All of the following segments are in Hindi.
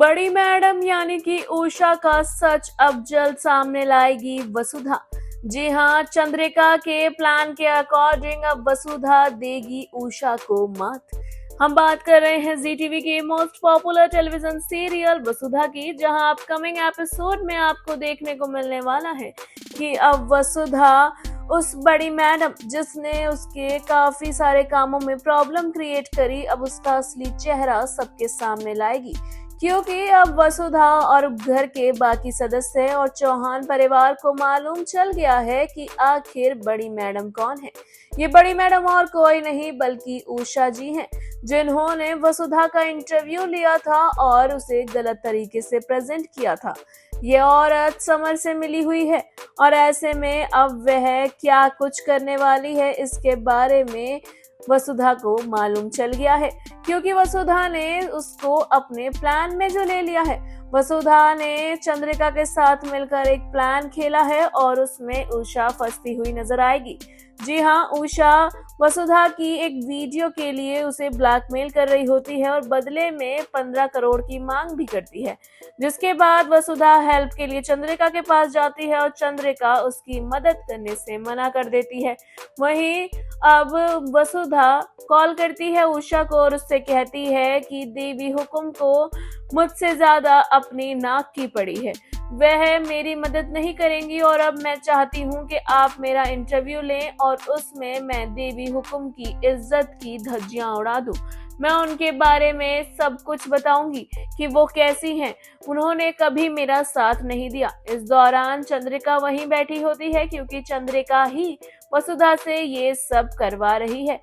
बड़ी मैडम यानी कि उषा का सच अब जल्द सामने लाएगी वसुधा। जी हाँ, चंद्रिका के प्लान के अकॉर्डिंग अब वसुधा देगी उषा को मात। हम बात कर रहे हैं जी टीवी के मोस्ट पॉपुलर टेलीविजन सीरियल वसुधा की, जहां अपकमिंग एपिसोड में आपको देखने को मिलने वाला है कि अब वसुधा उस बड़ी मैडम जिसने उसके काफी सारे कामों में प्रॉब्लम क्रिएट करी, अब उसका असली चेहरा सबके सामने लाएगी। क्योंकि अब वसुधा और घर के बाकी सदस्य और चौहान परिवार को मालूम चल गया है कि आखिर बड़ी मैडम कौन है। ये बड़ी मैडम और कोई नहीं बल्कि उषा जी हैं, जिन्होंने वसुधा का इंटरव्यू लिया था और उसे गलत तरीके से प्रेजेंट किया था। ये औरत समर से मिली हुई है और ऐसे में अब वह क्या कुछ करने वाली है, इसके बारे में वसुधा को मालूम चल गया है। क्योंकि वसुधा ने उसको अपने प्लान में जो ले लिया है। वसुधा ने चंद्रिका के साथ मिलकर एक प्लान खेला है और उसमें उषा फंसती हुई नजर आएगी। जी हाँ, उषा वसुधा की एक वीडियो के लिए उसे ब्लैकमेल कर रही होती है और बदले में 15 करोड़ की मांग भी करती है, जिसके बाद वसुधा हेल्प के लिए चंद्रिका के पास जाती है और चंद्रिका उसकी मदद करने से मना कर देती है। वहीं अब वसुधा कॉल करती है उषा को और उससे कहती है कि देवी हुकुम को मुझसे ज्यादा अपनी नाक की पड़ी है, वह मेरी मदद नहीं करेंगी और अब मैं चाहती हूँ कि आप मेरा इंटरव्यू लें और उसमें मैं देवी हुकुम की इज्जत की धज्जियां उड़ा दूं। मैं उनके बारे में सब कुछ बताऊंगी कि वो कैसी हैं। उन्होंने कभी मेरा साथ नहीं दिया। इस दौरान चंद्रिका वहीं बैठी होती है क्योंकि चंद्रिका ही वसुधा से ये सब करवा रही है।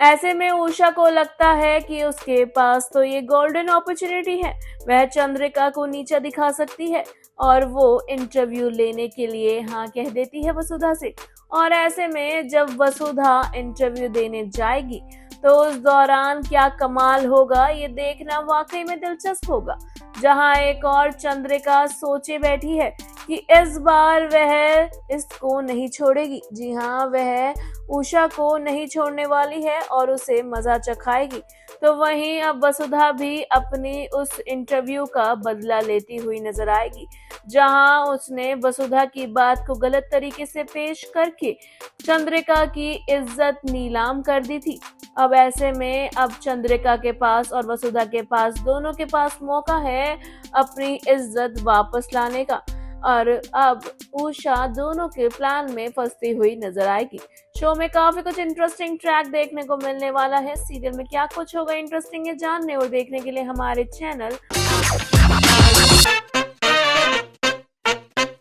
ऐसे में उषा को लगता है कि उसके पास तो ये गोल्डन अपॉर्चुनिटी है, वह चंद्रिका को नीचा दिखा सकती है और वो इंटरव्यू लेने के लिए हाँ कह देती है वसुधा से। और ऐसे में जब वसुधा इंटरव्यू देने जाएगी तो उस दौरान क्या कमाल होगा, ये देखना वाकई में दिलचस्प होगा। जहां एक और चंद्रिका सोचे बैठी है कि इस बार वह इसको नहीं छोड़ेगी। जी हाँ, वह उषा को नहीं छोड़ने वाली है और उसे मजा चखाएगी। तो वहीं अब वसुधा भी अपनी उस इंटरव्यू का बदला लेती हुई नजर आएगी, जहां उसने वसुधा की बात को गलत तरीके से पेश करके चंद्रिका की इज्जत नीलाम कर दी थी। अब ऐसे में अब चंद्रिका के पास और वसुधा के पास, दोनों के पास मौका है अपनी इज्जत वापस लाने का और अब उषा दोनों के प्लान में फंसती हुई नजर आएगी। शो में काफी कुछ इंटरेस्टिंग ट्रैक देखने को मिलने वाला है। सीरियल में क्या कुछ होगा इंटरेस्टिंग है जानने और देखने के लिए हमारे चैनल